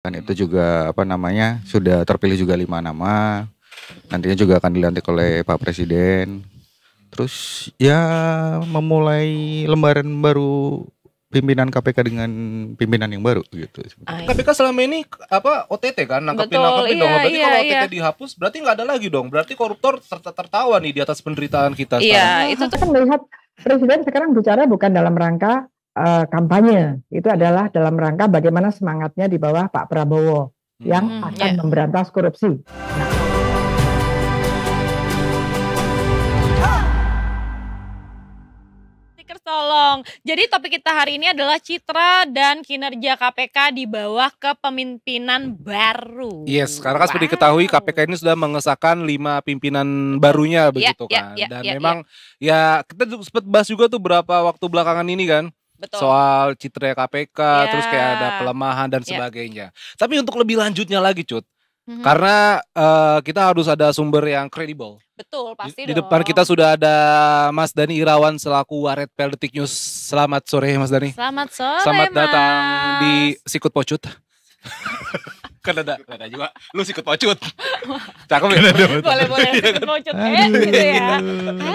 Kan itu juga apa namanya sudah terpilih juga 5 nama. Nantinya juga akan dilantik oleh Pak Presiden. Terus ya memulai lembaran baru pimpinan KPK dengan pimpinan yang baru gitu. KPK selama ini OTT kan nangkepin dong. Berarti kalau OTT dihapus berarti nggak ada lagi dong. Berarti koruptor tertawa nih di atas penderitaan kita. Iya, itu tuh kan melihat Presiden sekarang bicara bukan dalam rangka kampanye, itu adalah dalam rangka bagaimana semangatnya di bawah Pak Prabowo yang akan memberantas korupsi. Tolong. Jadi topik kita hari ini adalah citra dan kinerja KPK di bawah kepemimpinan baru. Yes, karena kan seperti diketahui KPK ini sudah mengesahkan 5 pimpinan barunya begitu kan. Dan memang kita sempat bahas juga tuh berapa waktu belakangan ini kan. Betul. Soal citra KPK, terus kayak ada pelemahan dan sebagainya. Tapi untuk lebih lanjutnya lagi Cut, karena kita harus ada sumber yang kredibel. Betul, pasti Di depan kita sudah ada Mas Dhani Irawan selaku Waret Detik News. Selamat sore Mas Dhani. Selamat sore. Selamat datang di Sikut Pocut. Kan ada juga. Lu Sikut Pocut. Cakep ya? Boleh Sikut Pocut gitu ya.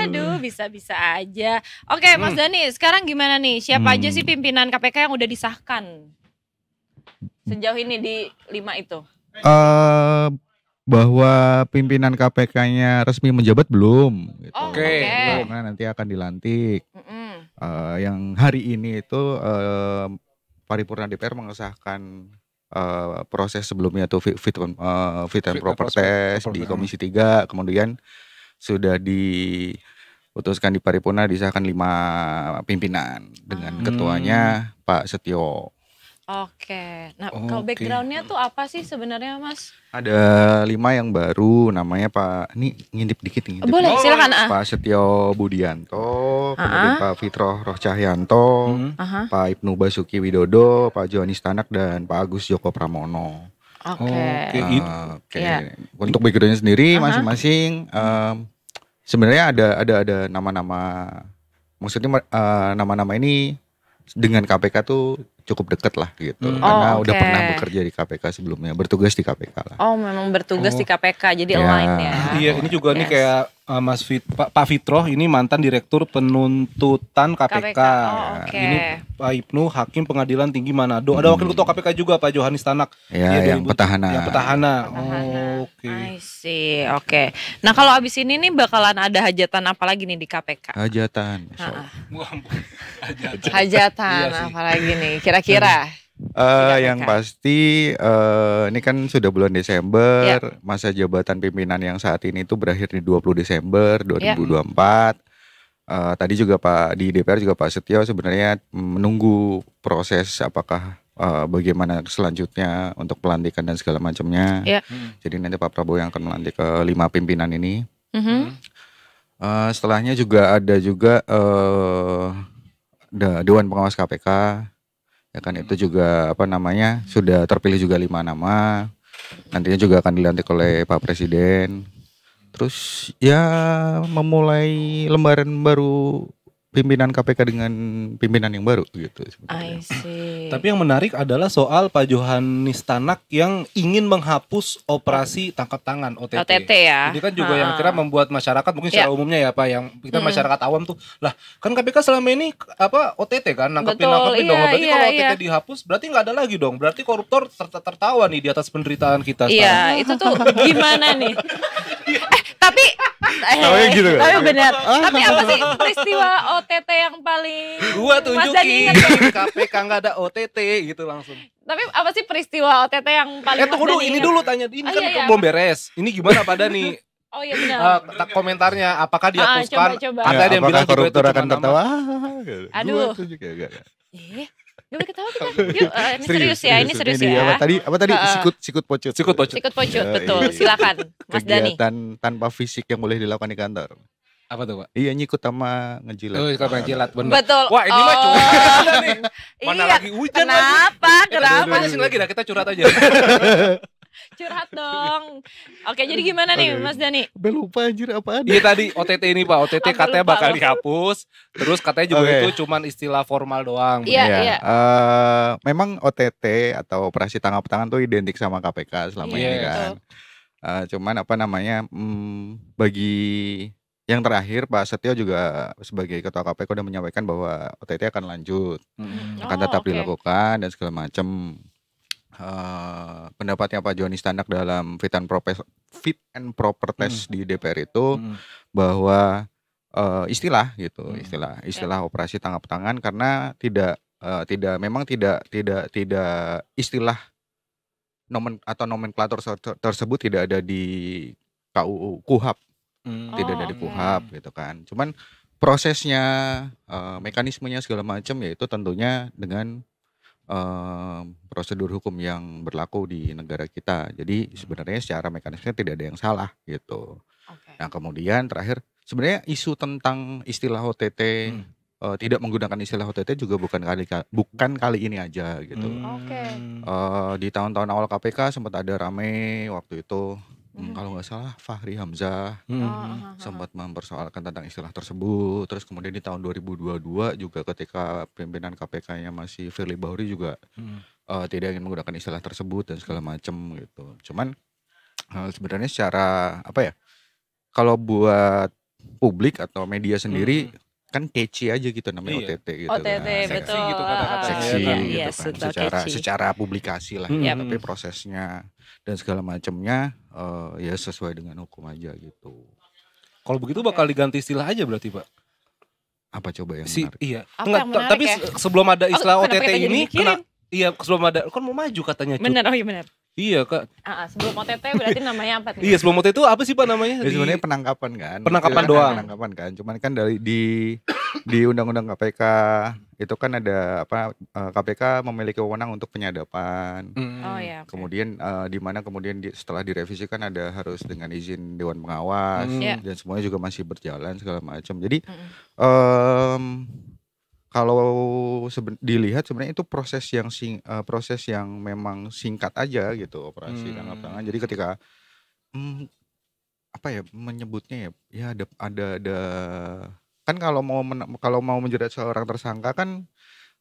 Aduh, bisa-bisa aja. Oke, Mas Dhani, sekarang gimana nih? Siapa aja sih pimpinan KPK yang udah disahkan sejauh ini di 5 itu? Bahwa pimpinan KPK-nya resmi menjabat belum gitu. Oke. Karena nanti akan dilantik. Yang hari ini itu paripurna DPR mengesahkan proses sebelumnya tuh fit and proper test di Komisi 3, kemudian sudah diputuskan di paripurna disahkan 5 pimpinan dengan ketuanya Pak Setio. Oke, nah kalau backgroundnya tuh apa sih sebenarnya Mas? Ada 5 yang baru, namanya Pak, ini ngintip dikit. Boleh, silakan. Pak Setio Budianto, kemudian Pak Fitroh Roh Cahyanto, Pak Ibnu Basuki Widodo, Pak Johanis Tanak, dan Pak Agus Joko Pramono. Oke. Untuk backgroundnya sendiri masing-masing, sebenarnya ada nama-nama, maksudnya nama-nama ini dengan KPK tuh cukup dekat lah gitu, karena udah pernah bekerja di KPK sebelumnya, bertugas di KPK lah. Oh, memang bertugas di KPK, jadi align ya. Iya, ini juga nih kayak Pak Fitroh ini mantan Direktur Penuntutan KPK. Ini Pak Ibnu Hakim Pengadilan Tinggi Manado. Ada Wakil Ketua KPK juga Pak Johanis Tanak. Iya, yang petahana. Yang petahana. I see. Oke. Nah, kalau abis ini nih bakalan ada hajatan apa lagi nih di KPK? Hajatan. Hajatan apa lagi nih kira-kira? Yang pasti ini kan sudah bulan Desember, masa jabatan pimpinan yang saat ini itu berakhir di 20 Desember 2024. Tadi juga di DPR juga Pak Setio sebenarnya menunggu proses apakah bagaimana selanjutnya untuk pelantikan dan segala macamnya. Jadi nanti Pak Prabowo yang akan melantik ke 5 pimpinan ini. Setelahnya juga ada Dewan Pengawas KPK. Ya kan itu juga apa namanya sudah terpilih juga 5 nama. Nantinya juga akan dilantik oleh Pak Presiden. Terus ya memulai lembaran baru pimpinan KPK dengan pimpinan yang baru gitu. I see. Tapi yang menarik adalah soal Pak Johanis Tanak yang ingin menghapus operasi tangkap tangan OTT ya. Jadi kan juga yang kira membuat masyarakat mungkin secara umumnya ya Pak, yang kita masyarakat awam tuh lah kan KPK selama ini OTT kan nangkepin dong. Berarti kalau OTT dihapus berarti nggak ada lagi dong. Berarti koruptor tertawa nih di atas penderitaan kita. Iya, itu tuh gimana nih? Tapi gitu kan? Tapi benar. Tapi apa sih peristiwa OTT yang paling gua tunjukin KPK nggak ada OTT gitu langsung. Tapi apa sih peristiwa OTT yang paling tunggu dulu, ini dulu tanya. Ini kan belum beres. Ini gimana pada nih? Oh iya benar. Komentarnya apakah dihapuskan? Coba. Ada yang bilang koruptor akan tertawa. Aduh. Gak boleh ketawa kita. Yuk, ini serius ya. Apa tadi? Sikut pocut. Sikut pocut, betul. Silakan, Mas Dhani. Kegiatan tanpa fisik yang boleh dilakukan di kantor. Apa tuh Pak? Iya, nyikut sama ngejilat. Oh, sama ngejilat, bener. Betul. Wah, ini mah curhat nih. Mana lagi hujan lagi. Kenapa? Lanjutin lagi dah, kita curhat aja. Curhat dong. Oke, jadi gimana nih Mas Dani? Udah lupa anjir apaan. Iya tadi OTT ini Pak, OTT katanya bakal dihapus. Terus katanya juga itu cuman istilah formal doang. Iya. Memang OTT atau operasi tangkap tangan tuh identik sama KPK selama ini kan. Cuman bagi yang terakhir Pak Setio juga sebagai Ketua KPK udah menyampaikan bahwa OTT akan lanjut, akan tetap dilakukan dan segala macam. Pendapatnya Pak Joni Stanak dalam fit and proper test di DPR itu bahwa istilah operasi tangkap tangan karena tidak istilah nomenklatur tersebut tidak ada di KUU KUHAP, tidak ada di KUHAP gitu kan. Cuman prosesnya, mekanismenya segala macam yaitu tentunya dengan prosedur hukum yang berlaku di negara kita. Jadi sebenarnya secara mekanisme tidak ada yang salah gitu. Nah kemudian terakhir sebenarnya isu tentang istilah OTT tidak menggunakan istilah OTT juga bukan kali ini aja gitu. Di tahun-tahun awal KPK sempat ada rame waktu itu. Kalau nggak salah Fahri Hamzah sempat mempersoalkan tentang istilah tersebut. Terus kemudian di tahun 2022 juga ketika pimpinan KPK-nya masih Firly Bahuri juga tidak ingin menggunakan istilah tersebut dan segala macam gitu. Cuman sebenarnya secara kalau buat publik atau media sendiri kan catchy aja gitu namanya OTT gitu OTT, kan. betul. Seksi gitu kata-katanya. Seksi gitu kan. Catchy. Secara publikasi lah. Tapi prosesnya dan segala macamnya ya sesuai dengan hukum aja gitu. Kalau begitu bakal diganti istilah aja berarti Pak. Apa coba yang menarik? Iya. Yang menarik tapi sebelum ada istilah OTT ini sebelum ada kan mau maju katanya. Benar, benar. Iya Kak. Sebelum OTT berarti namanya apa nih? Iya sebelum OTT itu apa sih Pak namanya? Sebenarnya penangkapan kan. Penangkapan doang. Penangkapan kan. Cuman kan di Undang-Undang KPK itu kan ada KPK memiliki wewenang untuk penyadapan. Kemudian di mana kemudian setelah direvisi kan ada harus dengan izin Dewan Pengawas dan semuanya juga masih berjalan segala macam. Jadi kalau dilihat sebenarnya itu proses yang memang singkat aja gitu operasi tangkap tangan. Jadi ketika menyebutnya ya ada kan kalau mau menjerat seorang tersangka kan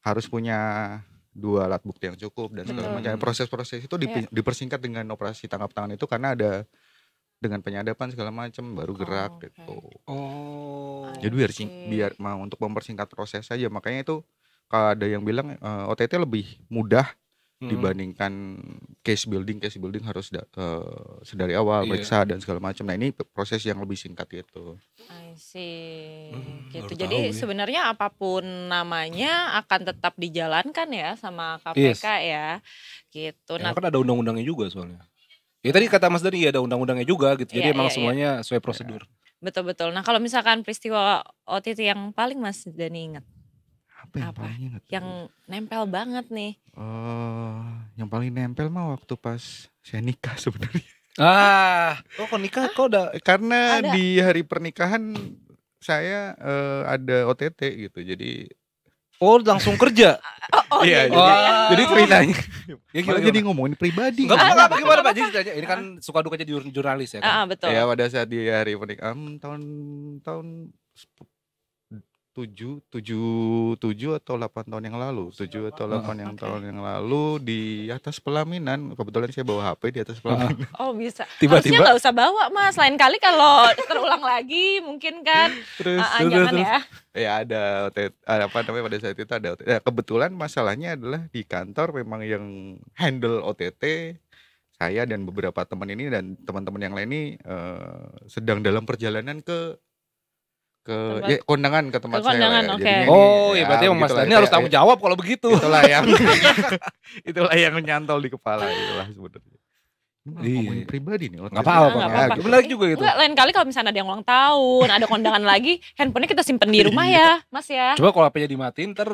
harus punya 2 alat bukti yang cukup dan segala macam. Proses-proses itu dipersingkat dengan operasi tangkap tangan itu karena ada dengan penyadapan segala macam baru gerak gitu. Jadi biar mau untuk mempersingkat proses saja, makanya itu kalau ada yang bilang OTT lebih mudah dibandingkan case building harus sedari awal periksa dan segala macam. Nah ini proses yang lebih singkat gitu. I see. Gitu. Jadi sebenarnya apapun namanya akan tetap dijalankan ya sama KPK ya. Gitu. Nah kan ada undang-undangnya juga soalnya. Ya tadi kata Mas Dani ada undang-undangnya juga gitu. Jadi emang semuanya sesuai prosedur. Betul. Nah kalau misalkan peristiwa OTT yang paling Mas Dani ingat? Apa? Yang nempel banget nih. Yang paling nempel mah waktu pas saya nikah sebenarnya. Kok nikah kok udah karena di hari pernikahan saya ada OTT gitu. Jadi langsung kerja. Iya. Jadi ceritanya. Jadi ngomongin pribadi. Enggak apa-apa gimana Pak? Jadi ceritanya ini kan suka dukanya di jurnalis ya kan. Betul. Ya pada saat di hari pernikahan tahun 7 atau 8 tahun yang lalu. 7 atau 8 tahun yang lalu di atas pelaminan. Kebetulan saya bawa HP di atas pelaminan. Bisa. Tiba-tiba harusnya gak usah bawa Mas. Lain kali kalau terulang lagi mungkin kan. Jangan ya. Ya ada pada saat itu ada OTT. Ya, kebetulan masalahnya adalah di kantor memang yang handle OTT saya dan beberapa teman ini dan teman-teman yang lain ini sedang dalam perjalanan ke kondangan ke tempat saya. Berarti Mas Dani harus tanggung jawab kalau begitu. Itulah yang menyantol di kepala itulah sebenarnya. Ngomongin pribadi nih. Enggak apa-apa. Menarik juga gitu. Lain kali kalau misalnya ada yang ulang tahun, ada kondangan lagi, handphonenya kita simpen di rumah ya, Mas ya. Coba kalau HP-nya dimatiin ntar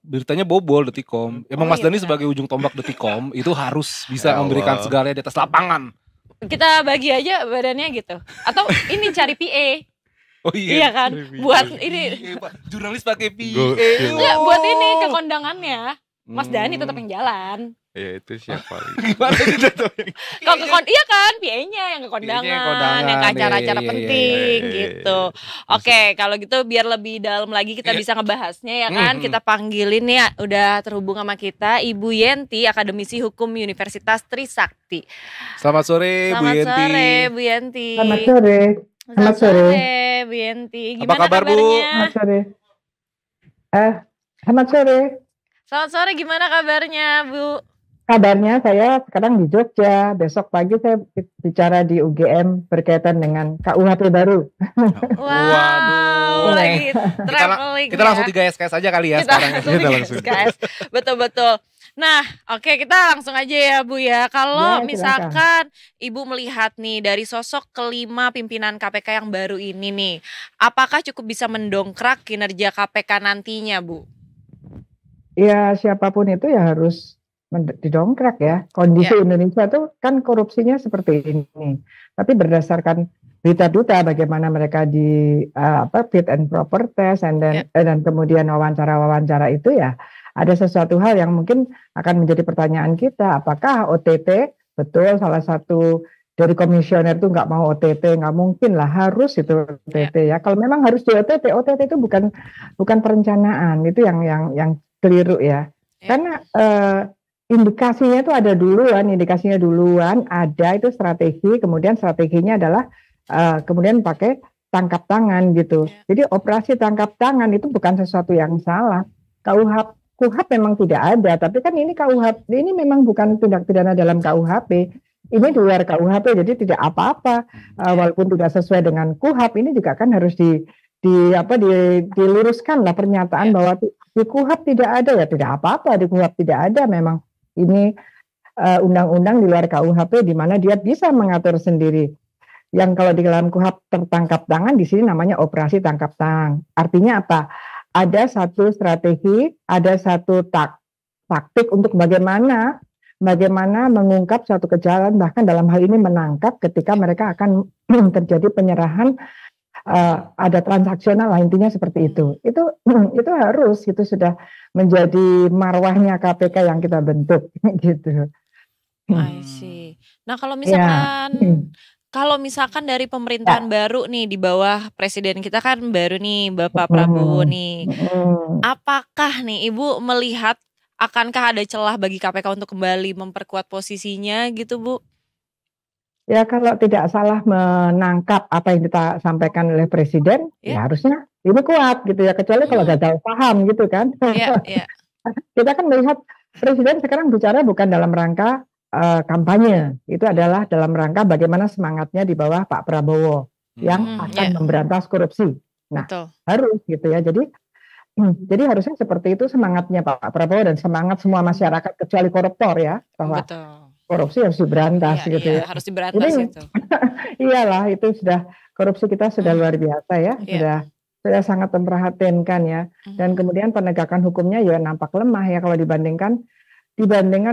beritanya bobol Detikcom. Emang Mas Dani sebagai ujung tombak Detikcom itu harus bisa memberikan segalanya di atas lapangan. Kita bagi aja badannya gitu. Atau ini cari PA. Iya kan, buat ini jurnalis pakai PA. Enggak, buat ini ke kondangannya. Mas Dhani tetap yang jalan. Ya itu siapa lagi? Gimana itu? Kalau iya kan, PA-nya yang ke kondangan, yang ke acara-acara penting gitu. Oke, kalau gitu biar lebih dalam lagi kita bisa ngebahasnya ya kan. Kita panggilin nih, udah terhubung sama kita Ibu Yenti, akademisi hukum Universitas Trisakti. Selamat sore Bu Yenti. Selamat sore Bu Yenti. Selamat sore. Selamat sore Bu Yenti. Gimana Apa kabar, Bu? Selamat sore. Selamat sore. Selamat sore, gimana kabarnya Bu? Kabarnya saya sekarang di Jogja. Besok pagi saya bicara di UGM berkaitan dengan KUHP baru. Waduh, lagi traveling. Kita langsung 3 SKS aja kali ya sekarang. Kita langsung SKS. Betul-betul. Nah, oke, kita langsung aja ya Bu ya. Kalau misalkan Ibu melihat nih dari sosok kelima pimpinan KPK yang baru ini nih, apakah cukup bisa mendongkrak kinerja KPK nantinya Bu? Ya siapapun itu ya harus didongkrak ya. Kondisi Indonesia tuh kan korupsinya seperti ini. Tapi berdasarkan berita-berita bagaimana mereka di fit and proper test dan kemudian wawancara-wawancara itu ya ada sesuatu hal yang mungkin akan menjadi pertanyaan kita. Apakah OTT betul salah satu dari komisioner itu nggak mau OTT, nggak mungkin lah, harus itu OTT ya. Kalau memang harus di OTT itu bukan perencanaan, itu yang keliru ya. Karena indikasinya itu ada duluan, ada itu strategi, kemudian strateginya adalah kemudian pakai tangkap tangan gitu. Jadi operasi tangkap tangan itu bukan sesuatu yang salah. KUHP memang tidak ada, tapi kan ini KUHP ini memang bukan tindak pidana dalam KUHP. Ini di luar KUHP, jadi tidak apa-apa. Walaupun tidak sesuai dengan KUHP, ini juga kan harus diluruskan lah pernyataan bahwa di KUHP tidak ada, ya tidak apa-apa, di KUHP tidak ada. Memang ini undang-undang di luar KUHP di mana dia bisa mengatur sendiri. Yang kalau di dalam KUHP tertangkap tangan, di sini namanya operasi tangkap tangan. Artinya apa? Ada satu strategi, ada satu taktik untuk bagaimana mengungkap suatu kejahatan, bahkan dalam hal ini menangkap ketika mereka akan terjadi penyerahan, ada transaksional lah, intinya seperti itu. Itu harus, itu sudah menjadi marwahnya KPK yang kita bentuk gitu. I see. Nah, kalau misalkan dari pemerintahan baru nih di bawah presiden kita kan baru nih Bapak Prabowo nih. Apakah nih Ibu melihat akankah ada celah bagi KPK untuk kembali memperkuat posisinya gitu Bu? Ya kalau tidak salah menangkap apa yang kita sampaikan oleh presiden, ya harusnya ini kuat gitu ya, kecuali kalau gagal paham gitu kan. Kita kan melihat presiden sekarang bicara bukan dalam rangka kampanye, itu adalah dalam rangka bagaimana semangatnya di bawah Pak Prabowo yang akan memberantas korupsi. Nah, harus gitu ya. Jadi harusnya seperti itu semangatnya Pak Prabowo dan semangat semua masyarakat kecuali koruptor ya, bahwa korupsi harus diberantas gitu ya. Harus diberantas itu. Iyalah, itu sudah korupsi kita sudah luar biasa ya, sudah sangat memprihatinkan ya. Dan kemudian penegakan hukumnya ya nampak lemah ya kalau dibandingkan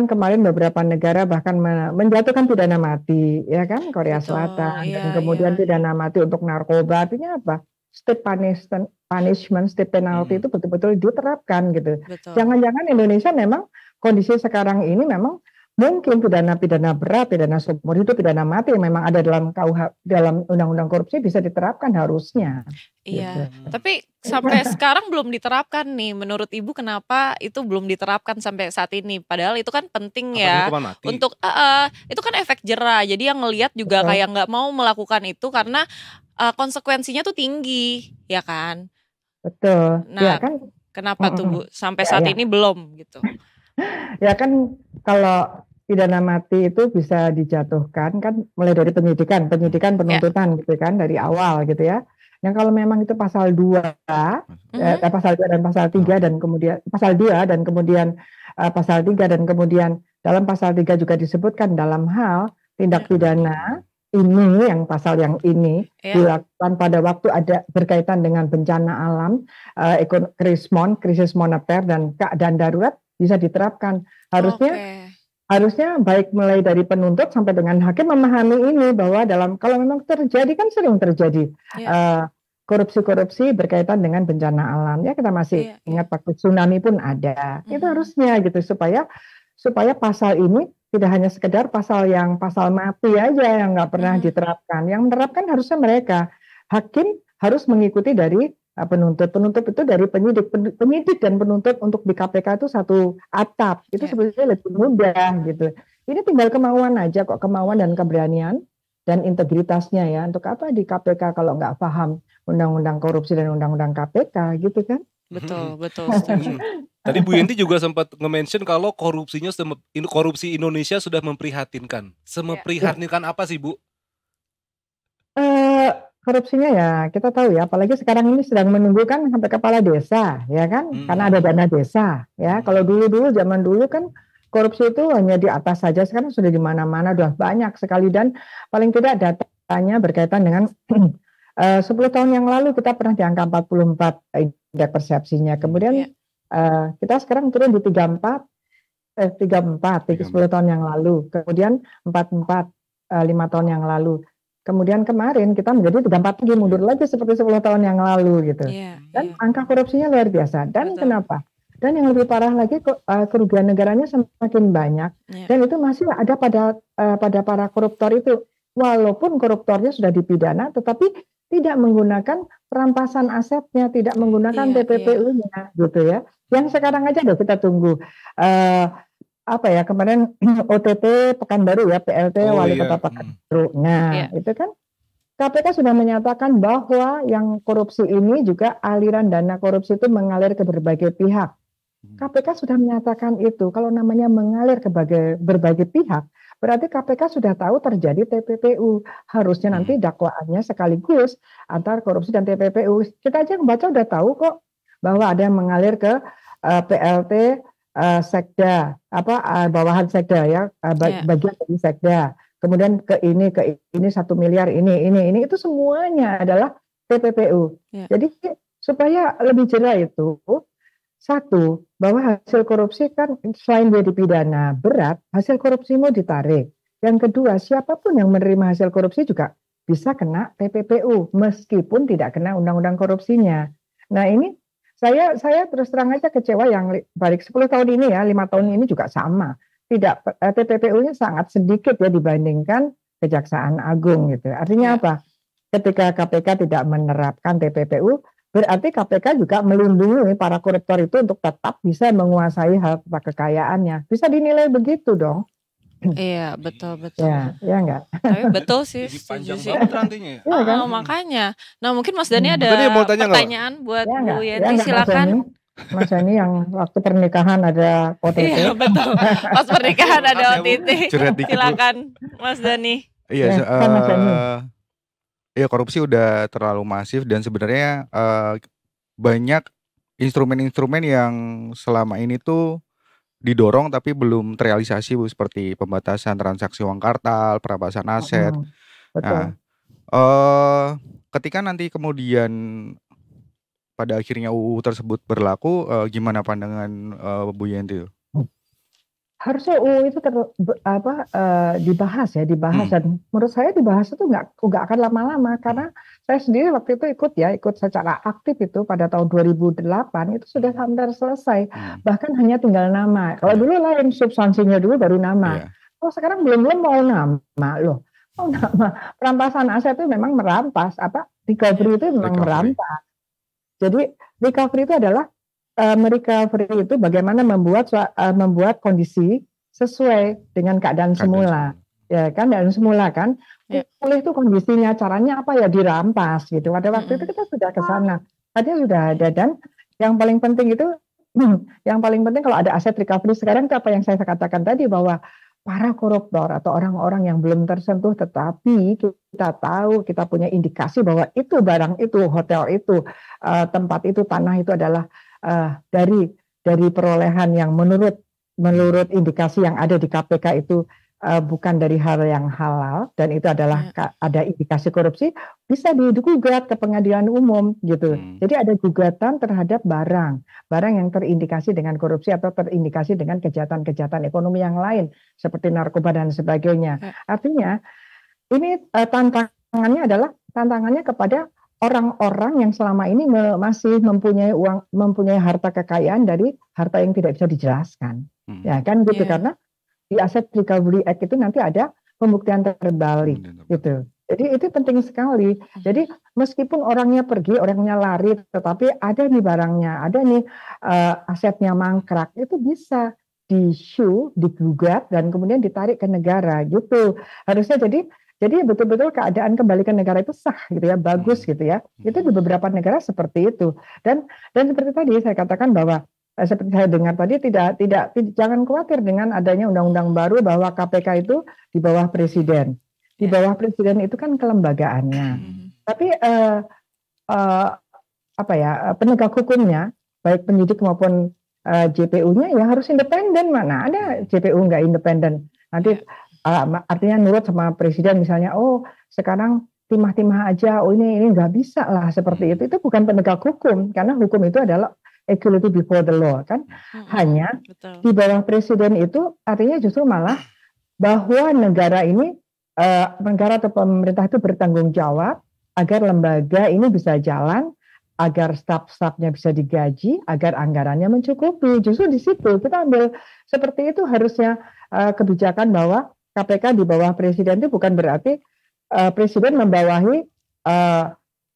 kemarin beberapa negara bahkan menjatuhkan pidana mati ya kan, Korea Selatan dan kemudian pidana mati untuk narkoba. Artinya apa? State punishment, state penalty itu betul-betul diterapkan gitu. Jangan-jangan Indonesia memang kondisi sekarang ini memang mungkin pidana berat, pidana seumur hidup, pidana mati yang memang ada dalam dalam undang-undang korupsi bisa diterapkan harusnya. Iya, tapi sampai sekarang belum diterapkan nih. Menurut Ibu kenapa itu belum diterapkan sampai saat ini? Padahal itu kan penting ya untuk itu kan efek jera. Jadi yang ngelihat juga kayak nggak mau melakukan itu karena konsekuensinya tuh tinggi, ya kan? Betul. Nah, ya kan? Kenapa tuh Bu sampai saat ini belum gitu? Ya kan kalau pidana mati itu bisa dijatuhkan kan mulai dari penyidikan penuntutan gitu kan dari awal gitu ya. Yang kalau memang itu pasal 2 pasal 2 dan pasal 3 dan kemudian pasal 2 dan kemudian pasal 3 dan kemudian dalam pasal 3 juga disebutkan dalam hal tindak pidana ini yang pasal yang ini dilakukan pada waktu ada berkaitan dengan bencana alam, krisis moneter dan keadaan darurat bisa diterapkan. Harusnya baik mulai dari penuntut sampai dengan hakim memahami ini bahwa kalau memang terjadi kan sering terjadi korupsi-korupsi berkaitan dengan bencana alam. Ya kita masih ingat waktu tsunami pun ada. Itu harusnya gitu supaya pasal ini tidak hanya sekedar pasal mati aja yang nggak pernah diterapkan. Yang menerapkan harusnya mereka. Hakim harus mengikuti dari penuntut itu dari penyidik dan penuntut untuk di KPK itu satu atap. Itu sebenarnya lebih mudah gitu. Ini tinggal kemauan aja kok, kemauan dan keberanian dan integritasnya ya. Untuk apa di KPK kalau nggak paham undang-undang korupsi dan undang-undang KPK gitu kan? Betul. Tadi Bu Yenti juga sempat nge-mention kalau korupsi Indonesia sudah memprihatinkan. Semeprihatinkan apa sih Bu? Korupsinya ya kita tahu ya, apalagi sekarang ini sedang menunggu kan sampai kepala desa ya kan, karena ada dana desa ya. Kalau dulu zaman dulu kan korupsi itu hanya di atas saja, sekarang sudah di mana-mana, sudah banyak sekali dan paling tidak datanya berkaitan dengan 10 tahun yang lalu kita pernah di angka 44 indeks persepsinya, kemudian kita sekarang turun di 34 10 tahun yang lalu, kemudian 44 5 tahun yang lalu. Kemudian kemarin kita menjadi 34 lagi, mundur lagi seperti 10 tahun yang lalu gitu. Dan angka korupsinya luar biasa. Dan kenapa? Dan yang lebih parah lagi kerugian negaranya semakin banyak. Dan itu masih ada pada para koruptor itu. Walaupun koruptornya sudah dipidana, tetapi tidak menggunakan perampasan asetnya, tidak menggunakan TPPU-nya gitu ya. Yang sekarang aja kita tunggu. Kemarin OTT Pekanbaru ya, PLT Wali Kota Pekanbaru. Nah, itu kan KPK sudah menyatakan bahwa yang korupsi ini juga aliran dana korupsi itu mengalir ke berbagai pihak. KPK sudah menyatakan itu. Kalau namanya mengalir ke berbagai pihak, berarti KPK sudah tahu terjadi TPPU. Harusnya nanti dakwaannya sekaligus antara korupsi dan TPPU. Kita aja membaca udah tahu kok bahwa ada yang mengalir ke PLT sekda, bawahan sekda ya, bagian dari sekda, kemudian ke ini 1 miliar ini itu semuanya adalah TPPU. Jadi supaya lebih jelas itu, satu, bahwa hasil korupsi kan selain dia dipidana berat, hasil korupsi mau ditarik. Yang kedua, siapapun yang menerima hasil korupsi juga bisa kena TPPU meskipun tidak kena undang-undang korupsinya. Nah ini saya terus terang aja kecewa yang balik 10 tahun ini ya, 5 tahun ini juga sama. TPPU-nya sangat sedikit ya dibandingkan Kejaksaan Agung gitu. Artinya apa? Ketika KPK tidak menerapkan TPPU, berarti KPK juga melindungi para koruptor itu untuk tetap bisa menguasai harta kekayaannya. Bisa dinilai begitu dong. Iya betul. Ya enggak. Tapi betul sih. Jadi panjang banget nantinya ya. Kan? Makanya. Nah mungkin Mas Dhani ada pertanyaan buat Bu Yenti, silakan. Mas Dhani yang waktu pernikahan ada OTT. Iya betul. Pas pernikahan ada OTT. Silakan Mas Dhani. Iya. Korupsi udah terlalu masif dan sebenarnya banyak instrumen-instrumen yang selama ini tuh didorong tapi belum terrealisasi Bu, seperti pembatasan transaksi uang kartal, perampasan aset. Betul. Nah, ketika nanti kemudian pada akhirnya UU tersebut berlaku, gimana pandangan Bu Yenti? Harusnya UU itu dibahas dan menurut saya dibahas itu nggak akan lama-lama karena saya sendiri waktu itu ikut secara aktif itu pada tahun 2008 itu sudah hampir selesai, bahkan hanya tinggal nama. Kalau dulu lain substansinya dulu baru nama. Oh sekarang belum mau nama loh. Oh nama perampasan aset itu memang merampas, recovery itu memang merampas. Jadi recovery itu adalah merecovery itu bagaimana membuat kondisi sesuai dengan keadaan semula. Ya kan, dan semula kan. Pulih itu kondisinya, caranya apa ya dirampas gitu. Pada waktu itu kita sudah ke sana. Tadi sudah ada dan yang paling penting itu kalau ada aset recovery sekarang itu apa yang saya katakan tadi bahwa para koruptor atau orang-orang yang belum tersentuh tetapi kita tahu, kita punya indikasi bahwa itu barang itu, hotel itu, tempat itu, tanah itu adalah dari perolehan yang menurut indikasi yang ada di KPK itu bukan dari hal yang halal dan itu adalah ada indikasi korupsi, bisa digugat ke pengadilan umum gitu. Jadi ada gugatan terhadap barang yang terindikasi dengan korupsi atau terindikasi dengan kejahatan ekonomi yang lain seperti narkoba dan sebagainya. Artinya ini tantangannya kepada orang-orang yang selama ini masih mempunyai harta kekayaan dari harta yang tidak bisa dijelaskan. Ya kan gitu, karena di Asset Recovery Act itu nanti ada pembuktian terbalik gitu. Jadi itu penting sekali. Jadi meskipun orangnya pergi, orangnya lari, tetapi ada nih barangnya, ada nih asetnya mangkrak, itu bisa di-sue, digugat, dan kemudian ditarik ke negara gitu. Harusnya jadi betul-betul keadaan kembali ke negara itu sah gitu ya, bagus gitu ya. Itu di beberapa negara seperti itu. Dan seperti tadi saya katakan bahwa seperti saya dengar tadi tidak jangan khawatir dengan adanya undang-undang baru bahwa KPK itu di bawah presiden. Di bawah presiden itu kan kelembagaannya. Tapi penegak hukumnya baik penyidik maupun JPU-nya ya harus independen. Mana ada JPU nggak independen? Nanti artinya nurut sama presiden misalnya, oh sekarang timah-timah aja, oh ini nggak bisa lah seperti itu. Itu bukan penegak hukum, karena hukum itu adalah equality before the law kan. Hanya di bawah presiden itu artinya justru malah bahwa negara ini, negara atau pemerintah itu bertanggung jawab agar lembaga ini bisa jalan, agar staf-stafnya bisa digaji, agar anggarannya mencukupi. Justru di situ kita ambil seperti itu harusnya kebijakan bahwa KPK di bawah presiden itu bukan berarti presiden membawahi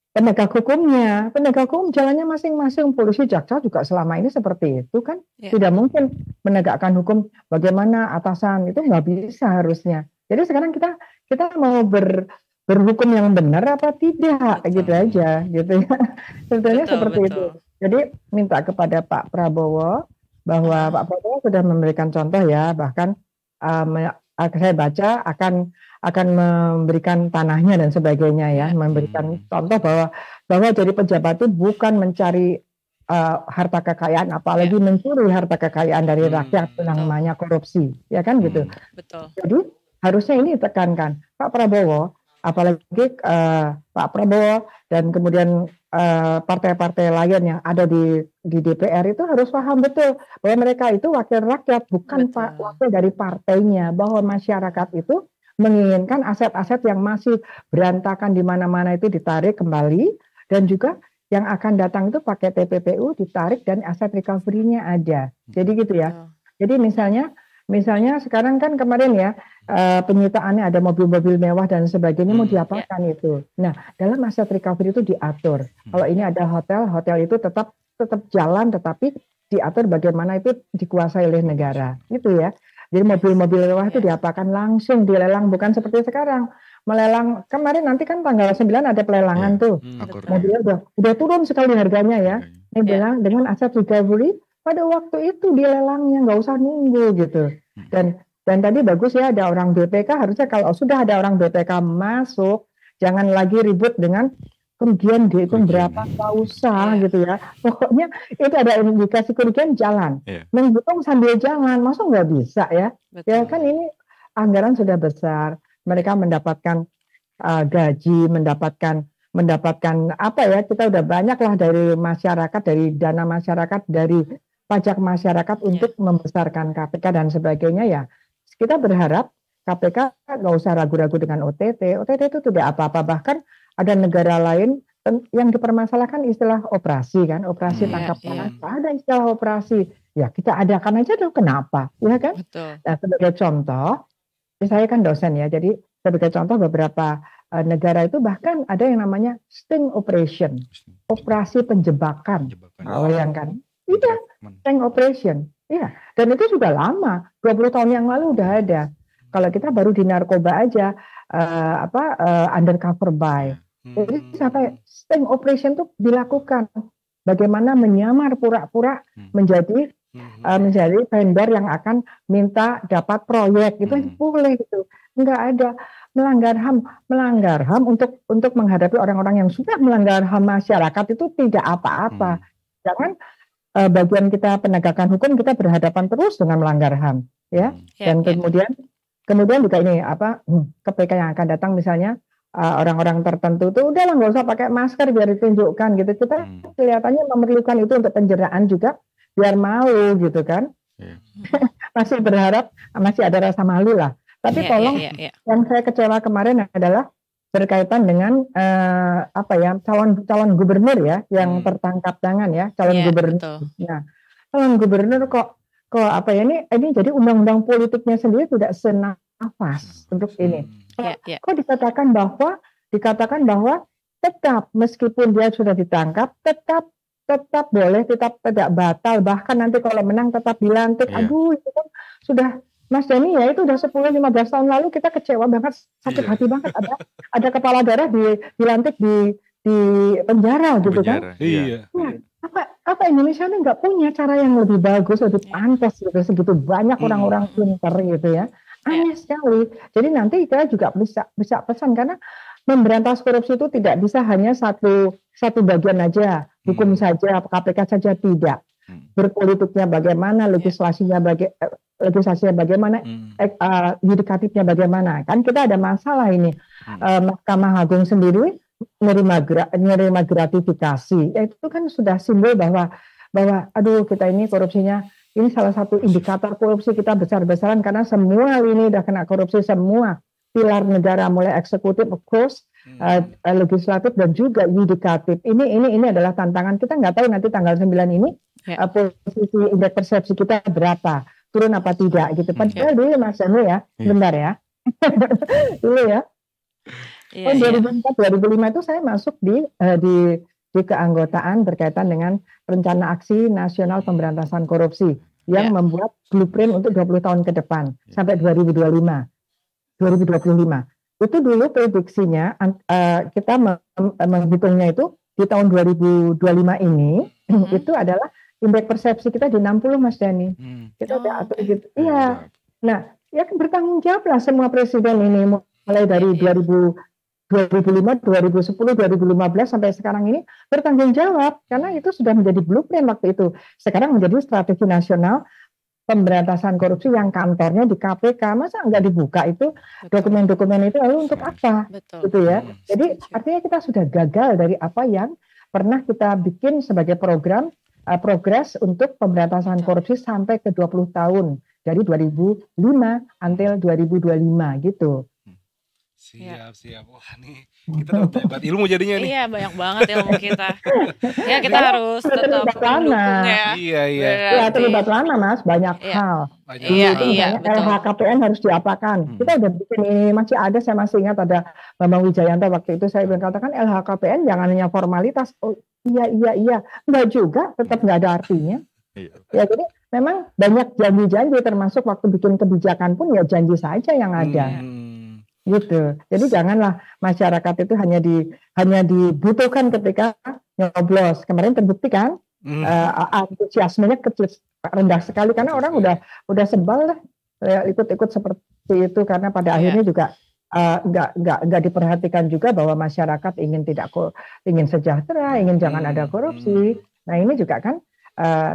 penegak hukumnya. Penegak hukum jalannya masing-masing, polisi, jaksa juga selama ini seperti itu kan. Tidak mungkin menegakkan hukum bagaimana atasan, itu nggak bisa harusnya. Jadi sekarang kita mau berhukum yang benar apa tidak, gitu aja gitu ya. Sebetulnya seperti itu. Jadi minta kepada Pak Prabowo bahwa Pak Prabowo sudah memberikan contoh ya, bahkan saya baca akan memberikan tanahnya dan sebagainya ya, memberikan contoh bahwa jadi pejabat itu bukan mencari harta kekayaan, apalagi mencuri harta kekayaan dari rakyat, namanya korupsi, ya kan gitu. Betul. Jadi harusnya ini ditekankan Pak Prabowo, apalagi Pak Prabowo dan kemudian partai-partai lain yang ada di DPR itu harus paham betul bahwa mereka itu wakil rakyat, bukan wakil dari partainya, bahwa masyarakat itu menginginkan aset-aset yang masih berantakan di mana-mana itu ditarik kembali, dan juga yang akan datang itu pakai TPPU ditarik dan aset recovery-nya ada. Jadi gitu ya. Jadi misalnya sekarang kan kemarin ya penyitaannya ada mobil-mobil mewah dan sebagainya, mau diapakan itu. Nah, dalam aset recovery itu diatur. Kalau ini ada hotel itu tetap jalan, tetapi diatur bagaimana itu dikuasai oleh negara. Itu ya. Jadi mobil-mobil mewah itu diapakan langsung dilelang, bukan seperti sekarang. Melelang kemarin, nanti kan tanggal 9 ada pelelangan tuh. Mobilnya udah turun sekali harganya ya. Ini bilang dengan aset recovery pada waktu itu dilelangnya, nggak usah nunggu gitu. Dan tadi bagus ya ada orang BPK, harusnya kalau sudah ada orang BPK masuk, jangan lagi ribut dengan kerugian dihitung berapa, nggak usah gitu ya. Pokoknya itu ada indikasi kerugian jalan, menghitung sambil jalan, masa nggak bisa ya? Betul. Ya kan ini anggaran sudah besar, mereka mendapatkan gaji, mendapatkan apa ya? Kita udah banyak lah dari masyarakat, dari dana masyarakat, dari pajak masyarakat untuk membesarkan KPK dan sebagainya ya. Kita berharap KPK nggak usah ragu-ragu dengan OTT. OTT itu tidak apa-apa, bahkan ada negara lain yang dipermasalahkan istilah operasi kan, operasi tangkap tangan. Ada istilah operasi, ya kita adakan aja dong, kenapa, ya kan? Betul. Nah, sebagai contoh, saya kan dosen ya, jadi sebagai contoh beberapa negara itu bahkan ada yang namanya sting operation, operasi penjebakan. Bayangkan, iya, sting operation. Iya, dan itu sudah lama, 20 tahun yang lalu udah ada. Kalau kita baru di narkoba aja, undercover buy. Jadi sampai sting operation itu dilakukan. Bagaimana menyamar pura-pura menjadi vendor yang akan minta dapat proyek, itu boleh gitu. Enggak ada melanggar HAM untuk menghadapi orang-orang yang sudah melanggar HAM masyarakat itu tidak apa-apa. Jangan bagian kita penegakan hukum kita berhadapan terus dengan melanggar HAM, ya. Dan kemudian juga ini KPK yang akan datang misalnya orang-orang tertentu tuh udahlah nggak usah pakai masker biar ditunjukkan gitu. Kita kelihatannya memerlukan itu untuk penjeraan juga biar malu gitu kan. Masih berharap masih ada rasa malu lah. Tapi tolong yang saya kecewa kemarin adalah berkaitan dengan calon gubernur ya yang tertangkap tangan ya, calon gubernur. Betul. Nah, calon gubernur kok ini jadi undang-undang politiknya sendiri tidak senafas untuk ini. Kok dikatakan bahwa tetap meskipun dia sudah ditangkap tetap boleh, tetap tidak batal, bahkan nanti kalau menang tetap dilantik. Aduh, itu kan sudah Mas Dani ya, itu udah 10-15 tahun lalu kita kecewa banget, sakit hati banget, ada kepala daerah dilantik di penjara gitu kan. Iya. Nah, apa Indonesia ini nggak punya cara yang lebih bagus, lebih pantas gitu, segitu banyak orang-orang pintar gitu ya. Aneh sekali. Jadi nanti kita juga bisa pesan, karena memberantas korupsi itu tidak bisa hanya satu bagian aja, hukum saja, KPK saja, tidak. Berpolitiknya bagaimana, legislasinya bagaimana, yudikatifnya bagaimana. Kan kita ada masalah ini. Mahkamah Agung sendiri menerima gratifikasi. Ya, itu kan sudah simbol bahwa aduh, kita ini korupsinya, ini salah satu indikator korupsi kita besar-besaran, karena semua ini udah kena korupsi, semua pilar negara, mulai eksekutif, of course, legislatif dan juga yudikatif. Ini adalah tantangan. Kita nggak tahu nanti tanggal 9 ini posisi indeks persepsi kita berapa, turun apa tidak gitu. Padahal dulu Mas Danu ya, bentar ya, dulu ya. Tahun 2004-2005 itu saya masuk di keanggotaan berkaitan dengan Rencana Aksi Nasional Pemberantasan Korupsi yang membuat blueprint untuk 20 tahun ke depan sampai 2025. Itu dulu prediksinya, kita menghitungnya itu di tahun 2025 ini itu adalah indeks persepsi kita di 60, Mas Dani. Kita udah atur gitu. Iya. Nah, ya kan bertanggung jawab lah semua presiden ini, mulai dari 2005, 2010, 2015 sampai sekarang ini bertanggung jawab, karena itu sudah menjadi blueprint waktu itu. Sekarang menjadi strategi nasional pemberantasan korupsi yang kantornya di KPK. Masa nggak dibuka itu dokumen-dokumen itu, lalu untuk apa? Gitu ya. Jadi artinya kita sudah gagal dari apa yang pernah kita bikin sebagai program progres untuk pemberantasan korupsi sampai ke 20 tahun dari 2005 until 2025 gitu. Siap. Wah, nih kita dapat banyak ilmu jadinya nih. Iya, banyak banget ilmu kita. Ya, kita harus tetap mendukung ya. Iya. Ya, terlibat lama, Mas, banyak hal. Iya, LHKPN harus diapakan. Kita udah bikin ini, masih ada, saya masih ingat ada Bambang Wijayanto waktu itu saya katakan LHKPN jangan hanya formalitas. Oh, iya. Enggak juga, tetap nggak ada artinya. Ya, jadi memang banyak janji-janji, termasuk waktu bikin kebijakan pun ya janji saja yang ada. Gitu. Jadi janganlah masyarakat itu hanya dibutuhkan ketika nyoblos. Kemarin terbukti kan antusiasmenya kecil, rendah sekali, karena orang udah sebal lah ikut seperti itu, karena pada akhirnya juga nggak diperhatikan juga bahwa masyarakat ingin sejahtera, ingin jangan ada korupsi. Nah, ini juga kan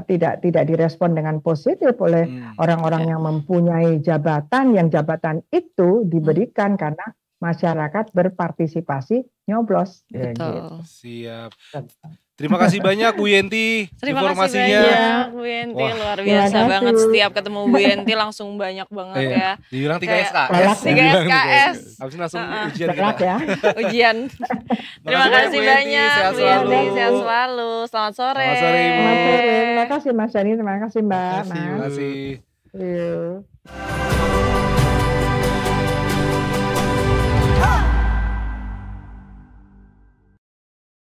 tidak direspon dengan positif oleh orang-orang yang mempunyai jabatan, yang jabatan itu diberikan karena masyarakat berpartisipasi nyoblos. Betul. Siap. Terima kasih banyak Bu Yenti informasinya. Terima kasih banyak Bu Yenti, luar biasa banget. Setiap ketemu Bu Yenti langsung banyak banget ya. Dibilang 3 SKS. 3 SKS. Habis langsung ujian kita. Ujian. Terima kasih banyak Bu Yenti, sehat selalu. Selamat sore. Selamat sore Ibu. Terima kasih Mas Dani, terima kasih Mbak. Terima kasih. Yuk.